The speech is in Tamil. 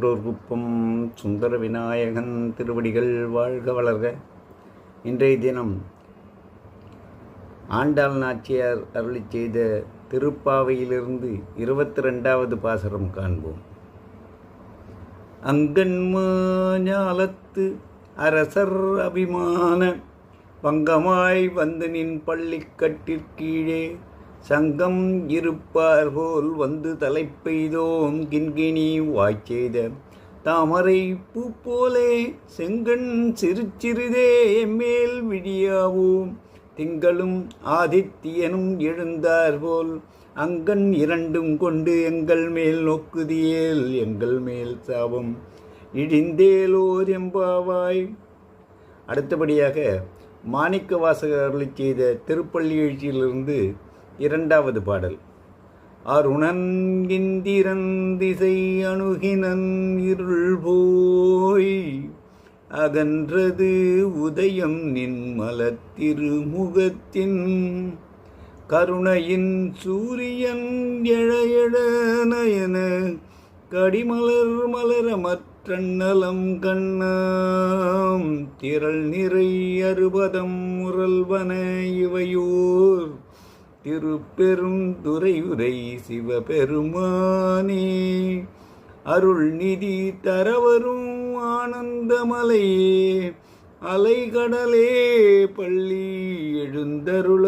குன்றூர் குப்பம் சுந்தர விநாயகன் திருவடிகள் வாழ்க வளர்க. இன்றைய தினம் ஆண்டாள் நாச்சியார் அருளி செய்த திருப்பாவையிலிருந்து 22வது பாசுரம் காண்போம். அங்கன்மா ஞாலத்து அரசர் அபிமான பங்கமாய் வந்து நின் பள்ளிக்கட்டிற்கீழே சங்கம் இருப்பார் போல் வந்து தலைப்பெய்தோம் கிண்கிணி வாய்ச்செய்த தாமரை பூ போலே செங்கண் சிறுதே எம்மேல் விடியாவோம் திங்களும் ஆதித்தியனும் எழுந்தார் போல் அங்கன் இரண்டும் கொண்டு எங்கள் மேல் நோக்குதியேல் எங்கள் மேல் சாபம் இடிந்தேலோர் எம்பாவாய். அடுத்தபடியாக மாணிக்க வாசகர் அருளி செய்த திருப்பள்ளி எழுச்சியிலிருந்து 2வது பாடல். அருணன் இந்திரன் திசை அணுகினன் இருள் போய் அகன்றது உதயம் நின் மலத்திருமுகத்தின் கருணையின் சூரியன் எழ நயன கடிமலர் மலரமற்றண்ணலம் கண்ணாம் திரள் நிறை அறுபதம் முரல்வன இவையோர் திருப்பெருந்துறையுரை சிவபெருமானே அருள் நிதி தரவரும் ஆனந்தமலையே அலைகடலே பள்ளி எழுந்தருள